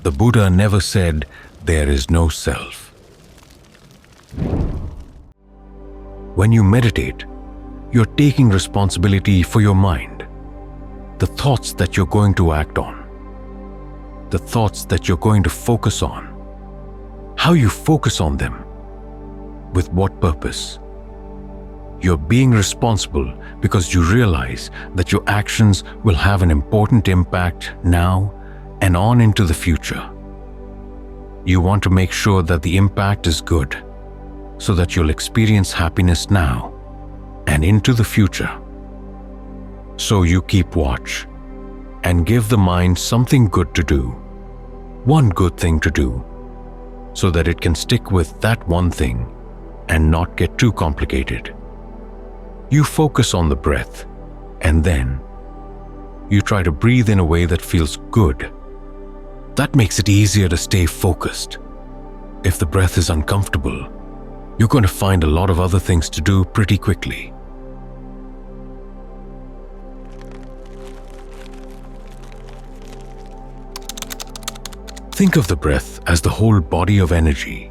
The Buddha never said there is no self. When you meditate, you're taking responsibility for your mind, the thoughts that you're going to act on, the thoughts that you're going to focus on, how you focus on them, with what purpose. You're being responsible because you realize that your actions will have an important impact now and on into the future. You want to make sure that the impact is good, so that you'll experience happiness now and into the future. So you keep watch and give the mind something good to do, one good thing to do, so that it can stick with that one thing and not get too complicated. You focus on the breath, and then you try to breathe in a way that feels good. That makes it easier to stay focused. If the breath is uncomfortable, you're going to find a lot of other things to do pretty quickly. Think of the breath as the whole body of energy.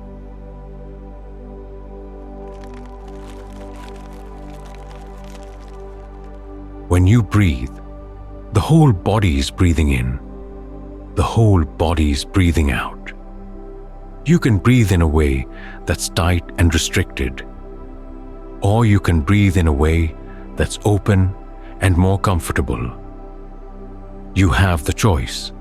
When you breathe, the whole body is breathing in, the whole body is breathing out. You can breathe in a way that's tight and restricted, or you can breathe in a way that's open and more comfortable. You have the choice.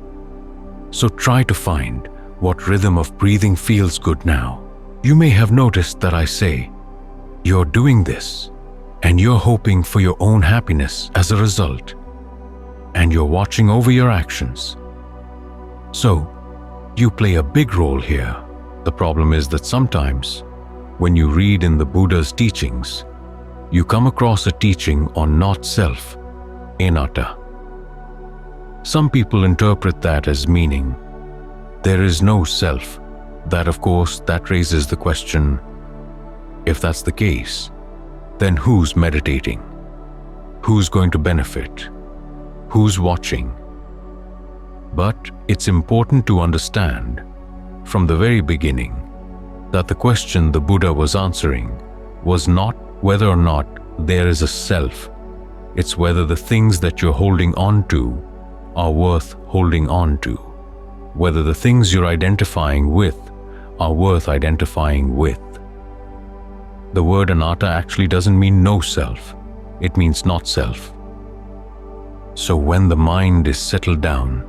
So try to find what rhythm of breathing feels good now. You may have noticed that I say, you're doing this, and you're hoping for your own happiness as a result, and you're watching over your actions. So, you play a big role here. The problem is that sometimes, when you read in the Buddha's teachings, you come across a teaching on not self, Anatta. Some people interpret that as meaning, there is no self. That, of course, that raises the question, if that's the case, then who's meditating? Who's going to benefit? Who's watching? But it's important to understand from the very beginning that the question the Buddha was answering was not whether or not there is a self. It's whether the things that you're holding on to are worth holding on to, whether the things you're identifying with are worth identifying with. The word anatta actually doesn't mean no self, it means not self. So when the mind is settled down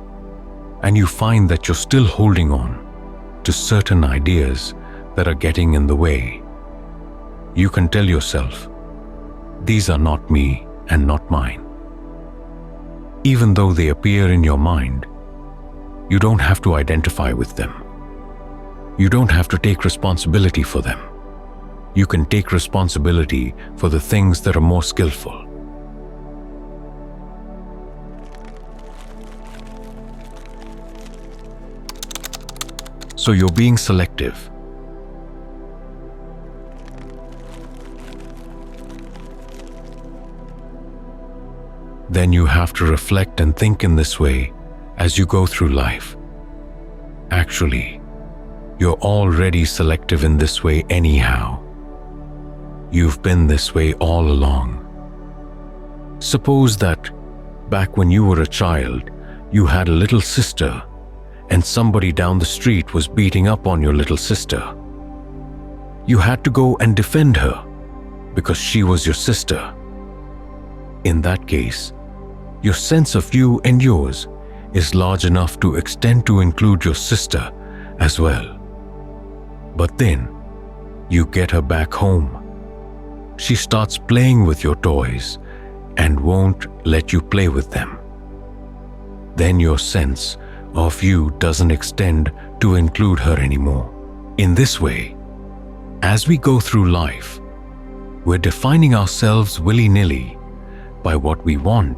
and you find that you're still holding on to certain ideas that are getting in the way, you can tell yourself, these are not me and not mine. Even though they appear in your mind, you don't have to identify with them. You don't have to take responsibility for them. You can take responsibility for the things that are more skillful. So you're being selective. Then you have to reflect and think in this way as you go through life. Actually, you're already selective in this way anyhow. You've been this way all along. Suppose that back when you were a child, you had a little sister and somebody down the street was beating up on your little sister. You had to go and defend her because she was your sister. In that case, your sense of you and yours is large enough to extend to include your sister as well. But then, you get her back home. She starts playing with your toys and won't let you play with them. Then your sense of you doesn't extend to include her anymore. In this way, as we go through life, we're defining ourselves willy-nilly by what we want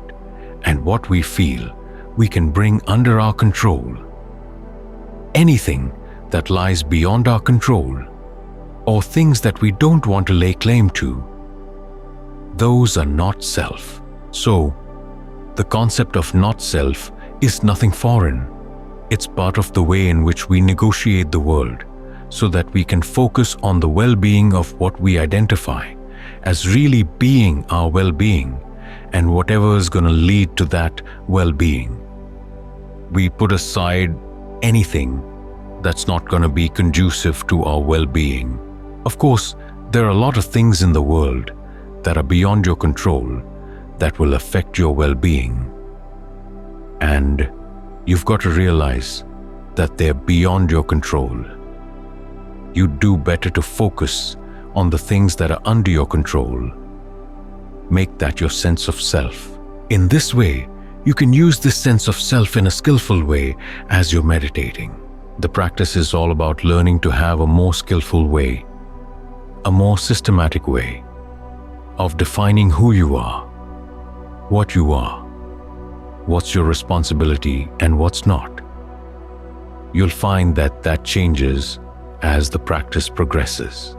and what we feel we can bring under our control. Anything that lies beyond our control, or things that we don't want to lay claim to, those are not self. So, the concept of not self is nothing foreign. It's part of the way in which we negotiate the world so that we can focus on the well-being of what we identify as really being our well-being and whatever is going to lead to that well-being. We put aside anything that's not going to be conducive to our well-being. Of course, there are a lot of things in the world that are beyond your control that will affect your well-being. And you've got to realize that they're beyond your control. You do better to focus on the things that are under your control. Make that your sense of self. In this way, you can use this sense of self in a skillful way as you're meditating. The practice is all about learning to have a more skillful way, a more systematic way of defining who you are, what you are, what's your responsibility and what's not. You'll find that that changes as the practice progresses.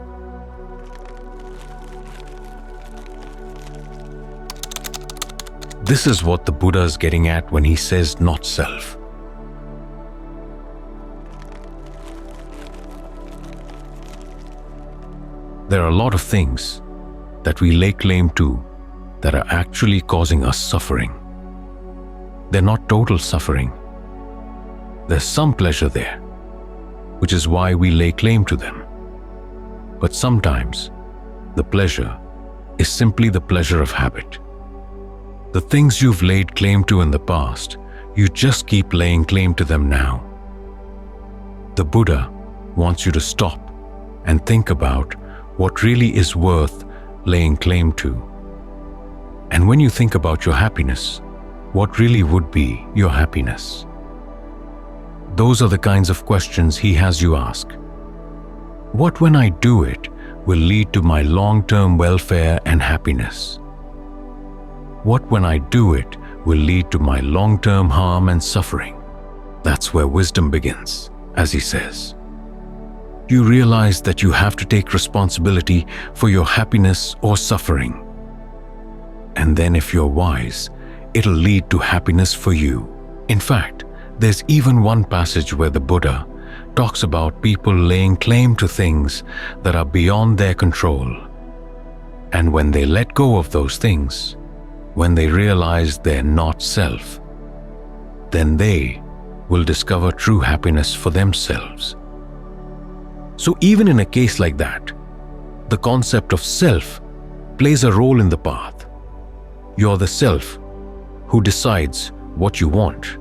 This is what the Buddha is getting at when he says not self. There are a lot of things that we lay claim to that are actually causing us suffering. They're not total suffering. There's some pleasure there, which is why we lay claim to them. But sometimes the pleasure is simply the pleasure of habit. The things you've laid claim to in the past, you just keep laying claim to them now. The Buddha wants you to stop and think about what really is worth laying claim to. And when you think about your happiness, what really would be your happiness? Those are the kinds of questions he has you ask. What when I do it will lead to my long-term welfare and happiness? What when I do it will lead to my long-term harm and suffering? That's where wisdom begins, as he says. You realize that you have to take responsibility for your happiness or suffering. And then if you're wise, it'll lead to happiness for you. In fact, there's even one passage where the Buddha talks about people laying claim to things that are beyond their control. And when they let go of those things, when they realize they're not self, then they will discover true happiness for themselves. So even in a case like that, the concept of self plays a role in the path. You're the self who decides what you want,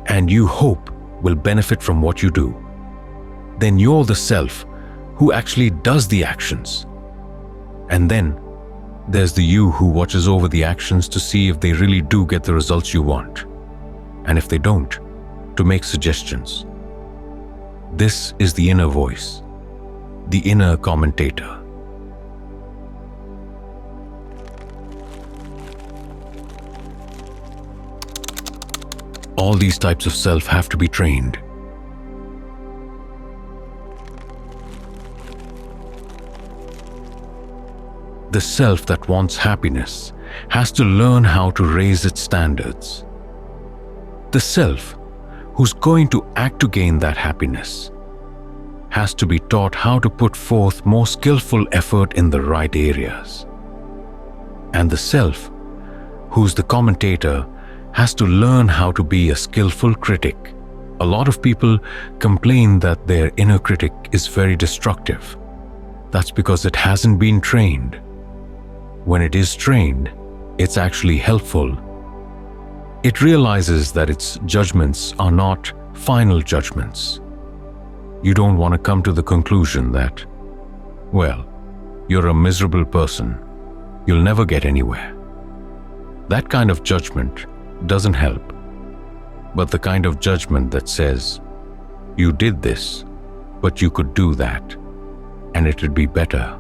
and you hope will benefit from what you do. Then you're the self who actually does the actions. And then there's the you who watches over the actions to see if they really do get the results you want. And if they don't, to make suggestions. This is the inner voice, the inner commentator. All these types of self have to be trained. The self that wants happiness has to learn how to raise its standards. The self who's going to act to gain that happiness has to be taught how to put forth more skillful effort in the right areas. And the self who's the commentator has to learn how to be a skillful critic. A lot of people complain that their inner critic is very destructive. That's because it hasn't been trained. When it is trained, it's actually helpful. It realizes that its judgments are not final judgments. You don't want to come to the conclusion that, well, you're a miserable person. You'll never get anywhere. That kind of judgment doesn't help. But the kind of judgment that says, you did this, but you could do that, and it'd be better.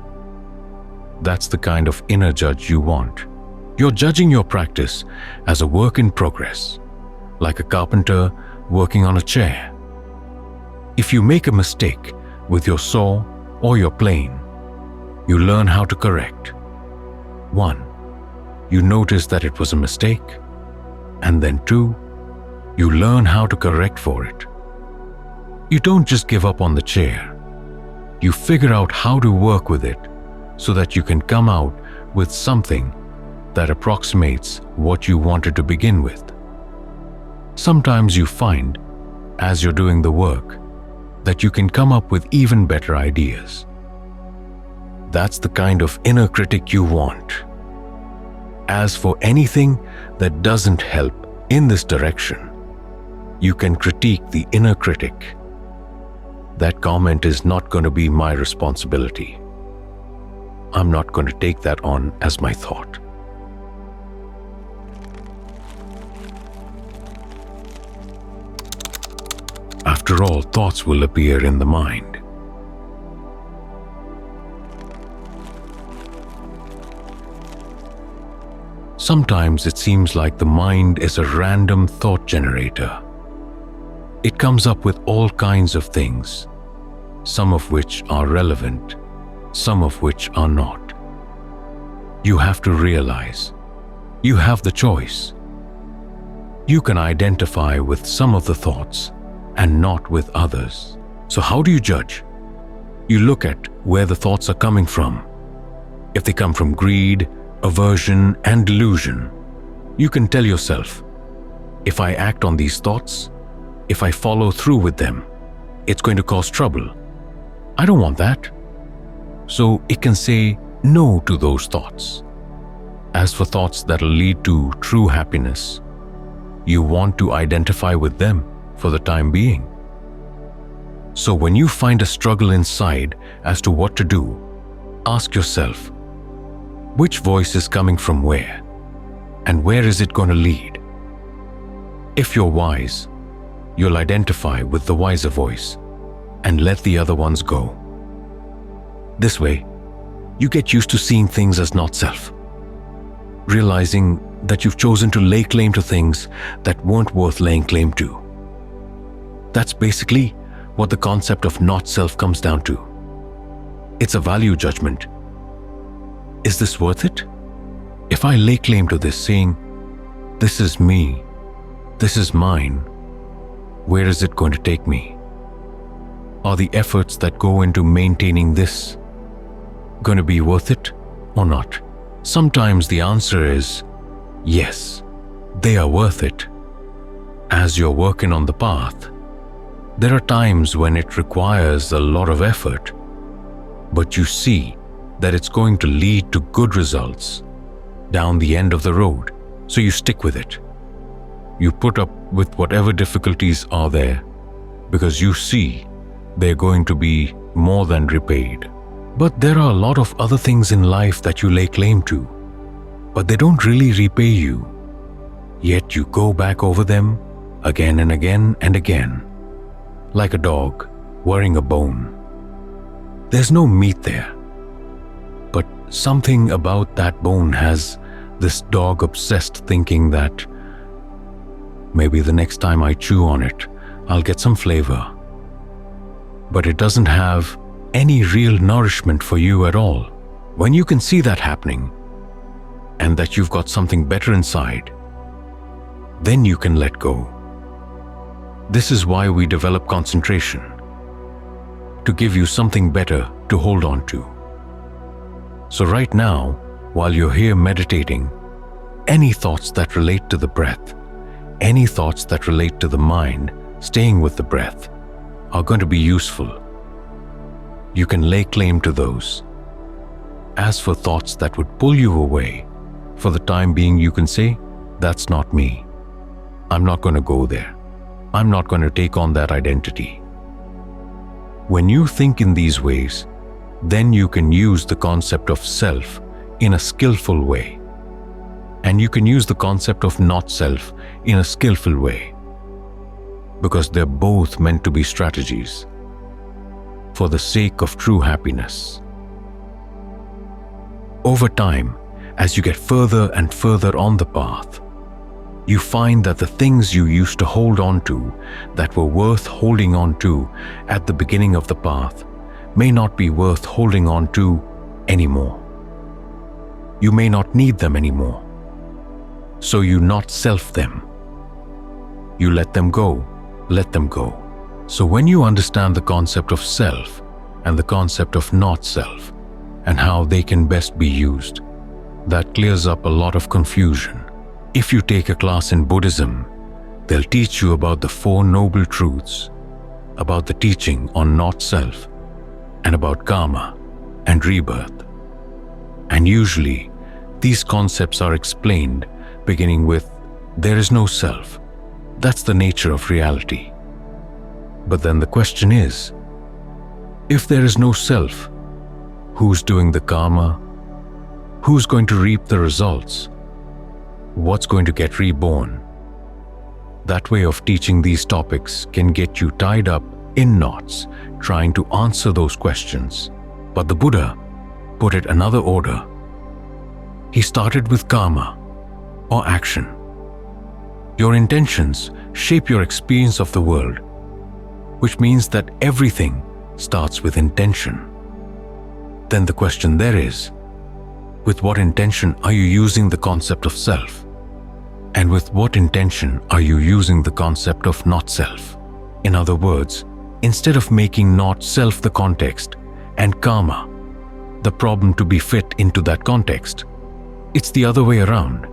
That's the kind of inner judge you want. You're judging your practice as a work in progress, like a carpenter working on a chair. If you make a mistake with your saw or your plane, you learn how to correct. 1, you notice that it was a mistake, and then 2, You learn how to correct for it. You don't just give up on the chair. You figure out how to work with it so that you can come out with something that approximates what you wanted to begin with. Sometimes you find, as you're doing the work, that you can come up with even better ideas. That's the kind of inner critic you want. As for anything that doesn't help in this direction, you can critique the inner critic. That comment is not going to be my responsibility. I'm not going to take that on as my thought. After all, thoughts will appear in the mind. Sometimes it seems like the mind is a random thought generator. It comes up with all kinds of things, some of which are relevant, some of which are not. You have to realize you have the choice. You can identify with some of the thoughts and not with others. So how do you judge? You look at where the thoughts are coming from. If they come from greed, aversion, and delusion, you can tell yourself, if I act on these thoughts, if I follow through with them, it's going to cause trouble. I don't want that. So it can say no to those thoughts. As for thoughts that will lead to true happiness, you want to identify with them for the time being. So when you find a struggle inside as to what to do, ask yourself, which voice is coming from where? And where is it going to lead? If you're wise, you'll identify with the wiser voice and let the other ones go. This way, you get used to seeing things as not self, realizing that you've chosen to lay claim to things that weren't worth laying claim to. That's basically what the concept of not self comes down to. It's a value judgment. Is this worth it? If I lay claim to this, saying, this is me, this is mine, where is it going to take me? Are the efforts that go into maintaining this going to be worth it or not? Sometimes the answer is yes, they are worth it. As you're working on the path, there are times when it requires a lot of effort, but you see that it's going to lead to good results down the end of the road, so you stick with it. You put up with whatever difficulties are there because you see they're going to be more than repaid. But there are a lot of other things in life that you lay claim to, but they don't really repay you. Yet you go back over them again and again and again, like a dog worrying a bone. There's no meat there, but something about that bone has this dog-obsessed thinking that maybe the next time I chew on it, I'll get some flavor. But it doesn't have any real nourishment for you at all. When you can see that happening, and that you've got something better inside, then you can let go. This is why we develop concentration, to give you something better to hold on to. So right now, while you're here meditating, any thoughts that relate to the breath, any thoughts that relate to the mind, staying with the breath, are going to be useful. You can lay claim to those. As for thoughts that would pull you away, for the time being you can say, that's not me. I'm not going to go there. I'm not going to take on that identity. When you think in these ways, then you can use the concept of self in a skillful way. And you can use the concept of not self in a skillful way. Because they're both meant to be strategies for the sake of true happiness. Over time, as you get further and further on the path, you find that the things you used to hold on to that were worth holding on to at the beginning of the path may not be worth holding on to anymore. You may not need them anymore, so you not self them. You let them go, let them go. So when you understand the concept of self and the concept of not self and how they can best be used, that clears up a lot of confusion. If you take a class in Buddhism, they'll teach you about the Four Noble Truths, about the teaching on not self, and about karma and rebirth. And usually, these concepts are explained beginning with, there is no self. That's the nature of reality. But then the question is, if there is no self, who's doing the karma? Who's going to reap the results? What's going to get reborn? That way of teaching these topics can get you tied up in knots trying to answer those questions. But the Buddha put it another order. He started with karma, or action. Your intentions shape your experience of the world, which means that everything starts with intention. Then the question there is, with what intention are you using the concept of self? And with what intention are you using the concept of not self? In other words, instead of making not self the context and karma the problem to be fit into that context, it's the other way around.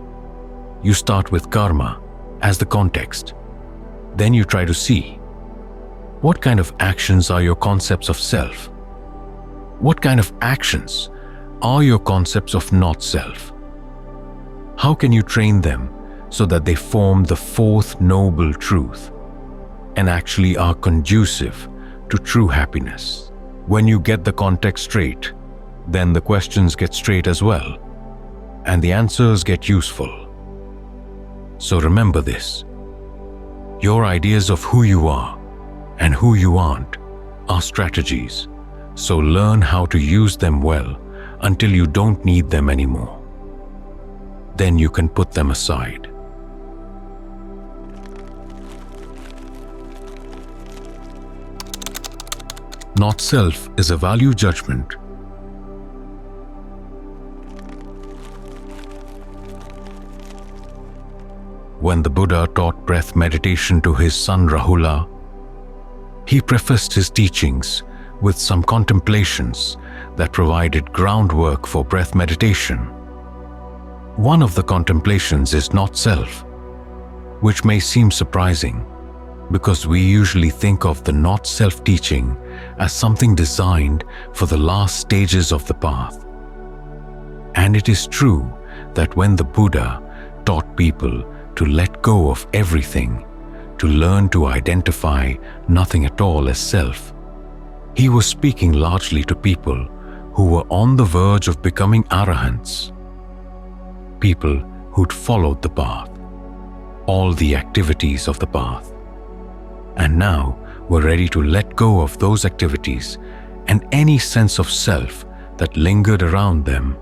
You start with karma as the context. Then you try to see, what kind of actions are your concepts of self? What kind of actions are your concepts of not self? How can you train them so that they form the fourth noble truth and actually are conducive to true happiness? When you get the context straight, then the questions get straight as well, and the answers get useful. So remember this: your ideas of who you are and who you aren't are strategies, so learn how to use them well until you don't need them anymore. Then you can put them aside. Not self is a value judgment. When the Buddha taught breath meditation to his son Rahula, he prefaced his teachings with some contemplations that provided groundwork for breath meditation. One of the contemplations is not self, which may seem surprising because we usually think of the not self teaching as something designed for the last stages of the path. And it is true that when the Buddha taught people to let go of everything, to learn to identify nothing at all as self, he was speaking largely to people who were on the verge of becoming arahants, people who'd followed the path, all the activities of the path, and now were ready to let go of those activities and any sense of self that lingered around them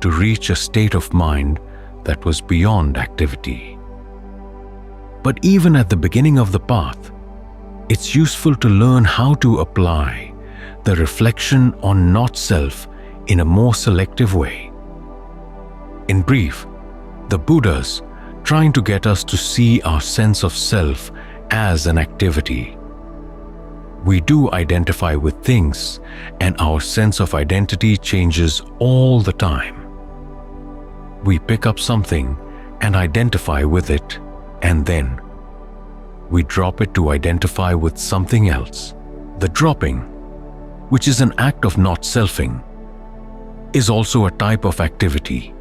to reach a state of mind that was beyond activity. But even at the beginning of the path, it's useful to learn how to apply the reflection on not self in a more selective way. In brief, the Buddhas trying to get us to see our sense of self as an activity. We do identify with things, and our sense of identity changes all the time. We pick up something and identify with it, and then we drop it to identify with something else. The dropping, which is an act of not selfing, is also a type of activity.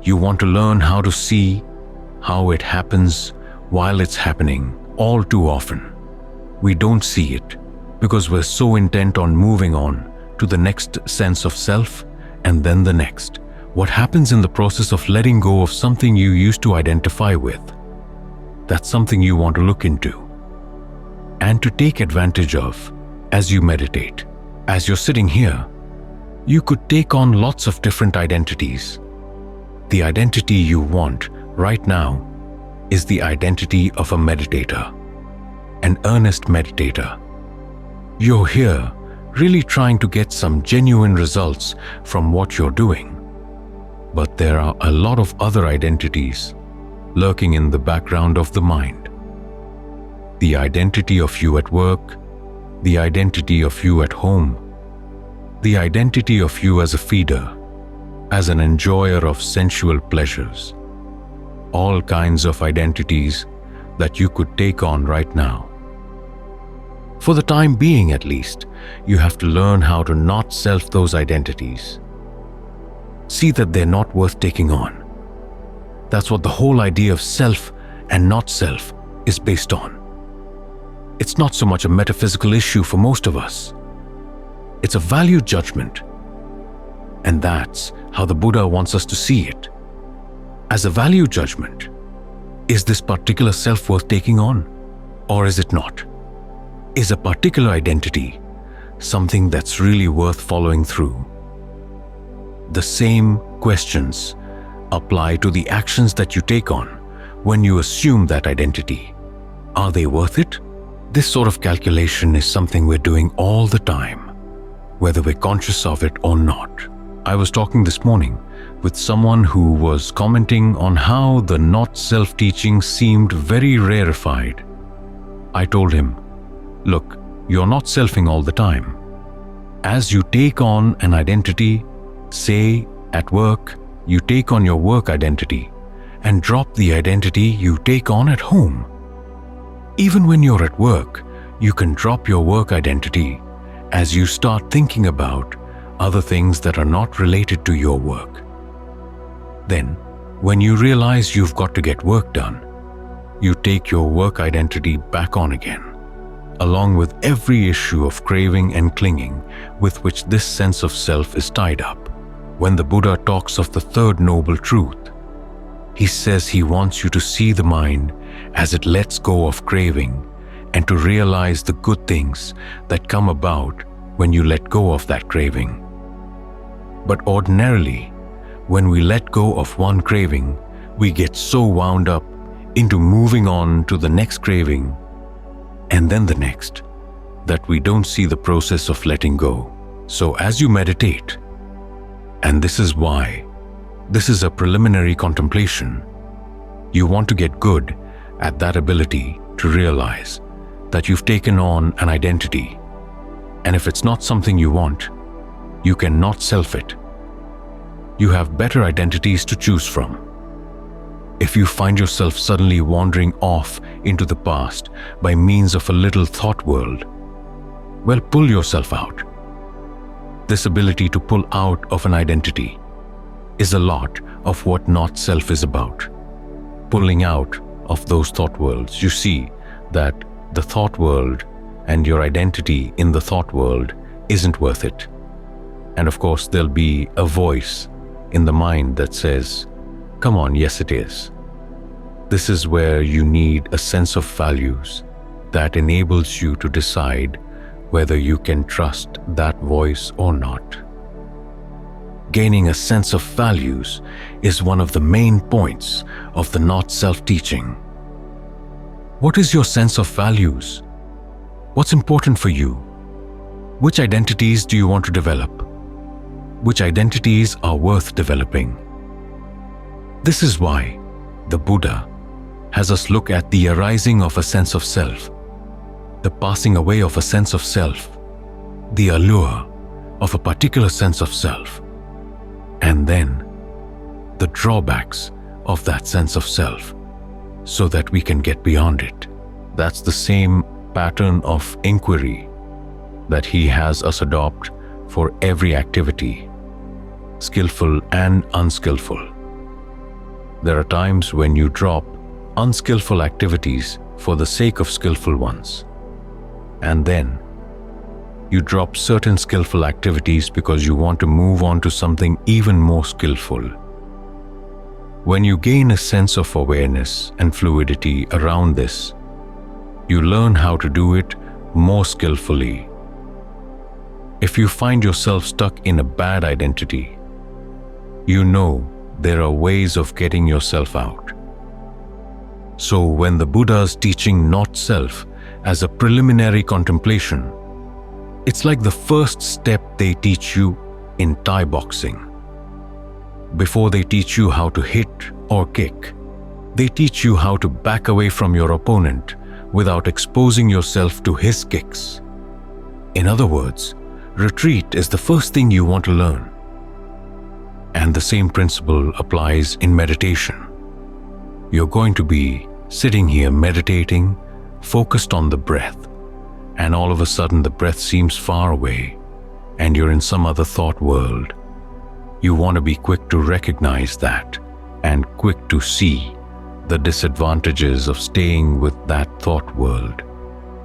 You want to learn how to see how it happens while it's happening. All too often, we don't see it because we're so intent on moving on to the next sense of self and then the next. What happens in the process of letting go of something you used to identify with? That's something you want to look into and to take advantage of as you meditate. As you're sitting here, you could take on lots of different identities. The identity you want right now is the identity of a meditator, an earnest meditator. You're here really trying to get some genuine results from what you're doing. But there are a lot of other identities lurking in the background of the mind. The identity of you at work, the identity of you at home, the identity of you as a feeder, as an enjoyer of sensual pleasures. All kinds of identities that you could take on right now. For the time being, at least, you have to learn how to not self those identities. See that they're not worth taking on. That's what the whole idea of self and not self is based on. It's not so much a metaphysical issue for most of us. It's a value judgment. And that's how the Buddha wants us to see it. As a value judgment. Is this particular self worth taking on? Or is it not? Is a particular identity something that's really worth following through? The same questions apply to the actions that you take on when you assume that identity. Are they worth it? This sort of calculation is something we're doing all the time, whether we're conscious of it or not. I was talking this morning with someone who was commenting on how the not-self teaching seemed very rarefied. I told him, look, you're not selfing all the time. As you take on an identity, say at work, you take on your work identity and drop the identity you take on at home. Even when you're at work, you can drop your work identity as you start thinking about other things that are not related to your work. Then, when you realize you've got to get work done, you take your work identity back on again, along with every issue of craving and clinging with which this sense of self is tied up. When the Buddha talks of the third noble truth, he says he wants you to see the mind as it lets go of craving and to realize the good things that come about when you let go of that craving. But ordinarily, when we let go of one craving, we get so wound up into moving on to the next craving and then the next that we don't see the process of letting go. So as you meditate, and this is why this is a preliminary contemplation, you want to get good at that ability to realize that you've taken on an identity, and if it's not something you want, you cannot self it. You have better identities to choose from. If you find yourself suddenly wandering off into the past by means of a little thought world, well, pull yourself out. This ability to pull out of an identity is a lot of what not self is about. Pulling out of those thought worlds, you see that the thought world and your identity in the thought world isn't worth it. And of course, there'll be a voice in the mind that says, come on, yes it is. This is where you need a sense of values that enables you to decide whether you can trust that voice or not. Gaining a sense of values is one of the main points of the not-self teaching. What is your sense of values? What's important for you? Which identities do you want to develop? Which identities are worth developing? This is why the Buddha has us look at the arising of a sense of self, the passing away of a sense of self, the allure of a particular sense of self, and then the drawbacks of that sense of self, so that we can get beyond it. That's the same pattern of inquiry that he has us adopt for every activity, skillful and unskillful. There are times when you drop unskillful activities for the sake of skillful ones, and then you drop certain skillful activities because you want to move on to something even more skillful. When you gain a sense of awareness and fluidity around this, you learn how to do it more skillfully. If you find yourself stuck in a bad identity, you know there are ways of getting yourself out. So when the Buddha's teaching not self as a preliminary contemplation, it's like the first step they teach you in Thai boxing. Before they teach you how to hit or kick, They teach you how to back away from your opponent without exposing yourself to his kicks. In other words, retreat is the first thing you want to learn. And the same principle applies in meditation. You're going to be sitting here meditating, focused on the breath, and all of a sudden the breath seems far away and you're in some other thought world. You want to be quick to recognize that and quick to see the disadvantages of staying with that thought world,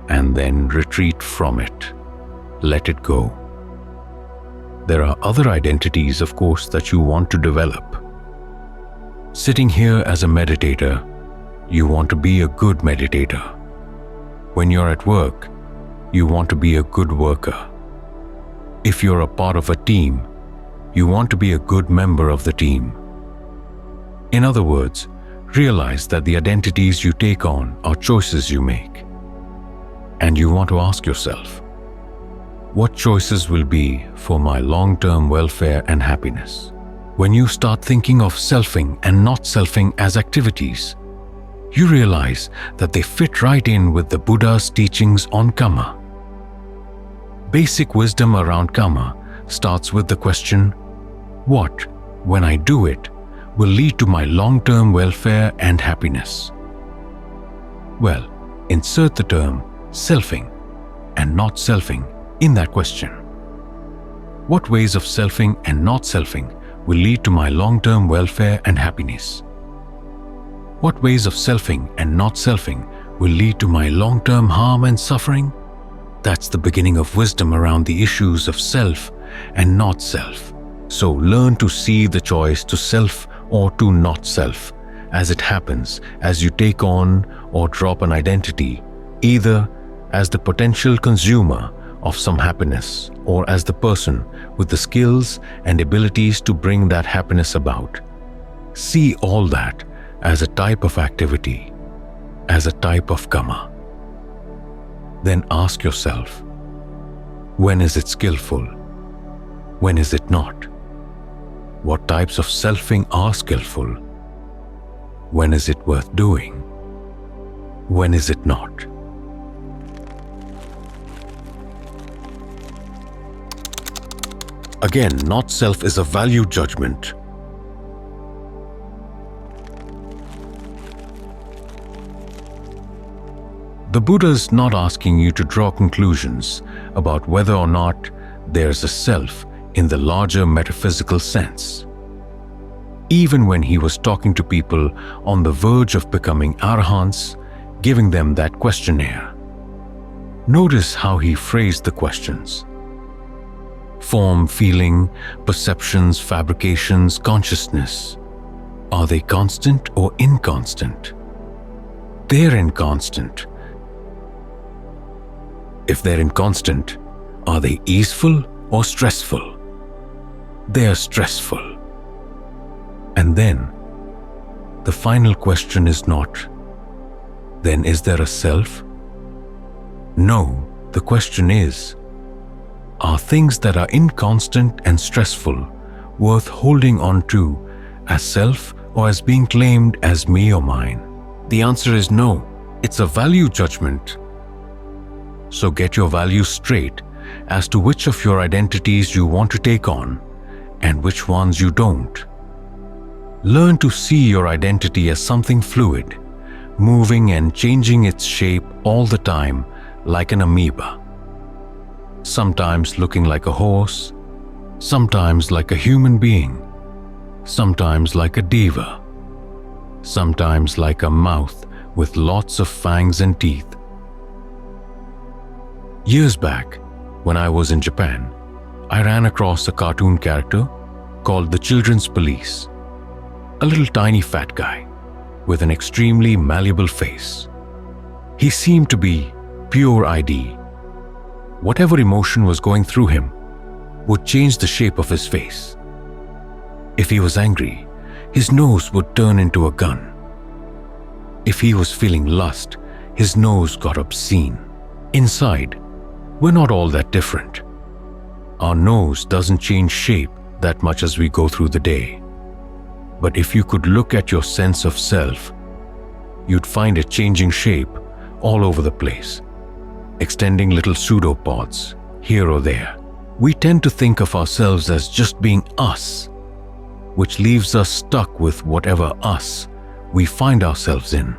and then retreat from it. Let it go. There are other identities, of course, that you want to develop. Sitting here as a meditator, you want to be a good meditator. When you're at work, you want to be a good worker. If you're a part of a team, you want to be a good member of the team. In other words, realize that the identities you take on are choices you make. And you want to ask yourself, what choices will be for my long-term welfare and happiness? When you start thinking of selfing and not selfing as activities, you realize that they fit right in with the Buddha's teachings on karma. Basic wisdom around karma starts with the question, what, when I do it, will lead to my long-term welfare and happiness? Well, insert the term selfing and not selfing in that question. What ways of selfing and not selfing will lead to my long-term welfare and happiness? What ways of selfing and not selfing will lead to my long-term harm and suffering? That's the beginning of wisdom around the issues of self and not self. So learn to see the choice to self or to not self as it happens as you take on or drop an identity, either as the potential consumer of some happiness or as the person with the skills and abilities to bring that happiness about. See all that as a type of activity, as a type of karma. Then ask yourself, when is it skillful? When is it not? What types of selfing are skillful? When is it worth doing? When is it not? Again, not self is a value judgment. The Buddha is not asking you to draw conclusions about whether or not there's a self in the larger metaphysical sense. Even when he was talking to people on the verge of becoming arahants, giving them that questionnaire, notice how he phrased the questions. Form, feeling, perceptions, fabrications, consciousness. Are they constant or inconstant? They're inconstant. If they're inconstant, are they easeful or stressful? They're stressful. And then, the final question is not, then is there a self? No, the question is, are things that are inconstant and stressful worth holding on to as self or as being claimed as me or mine? The answer is no. It's a value judgment. So get your values straight as to which of your identities you want to take on and which ones you don't. Learn to see your identity as something fluid, moving and changing its shape all the time like an amoeba. Sometimes looking like a horse, sometimes like a human being, sometimes like a deva, sometimes like a mouth with lots of fangs and teeth. Years back, when I was in Japan, I ran across a cartoon character called the Children's Police, a little tiny fat guy with an extremely malleable face. He seemed to be pure ID. Whatever emotion was going through him would change the shape of his face. If he was angry, his nose would turn into a gun. If he was feeling lust, his nose got obscene. Inside, we're not all that different. Our nose doesn't change shape that much as we go through the day. But if you could look at your sense of self you'd find it changing shape all over the place, extending little pseudopods here or there. We tend to think of ourselves as just being us, which leaves us stuck with whatever us we find ourselves in.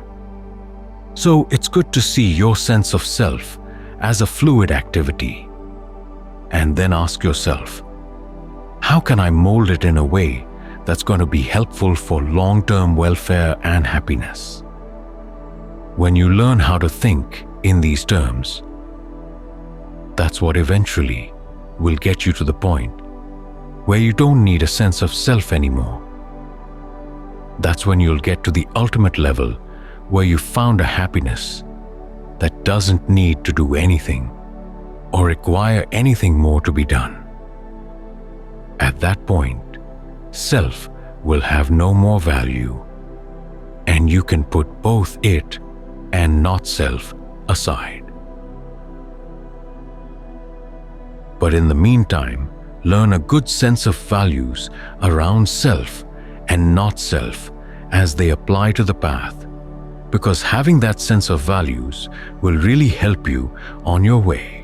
So it's good to see your sense of self as a fluid activity, and then ask yourself, how can I mold it in a way that's going to be helpful for long-term welfare and happiness? When you learn how to think in these terms, that's what eventually will get you to the point where you don't need a sense of self anymore. That's when you'll get to the ultimate level where you found a happiness that doesn't need to do anything or require anything more to be done. At that point, self will have no more value, and you can put both it and not self aside. But in the meantime, learn a good sense of values around self and not self as they apply to the path, because having that sense of values will really help you on your way.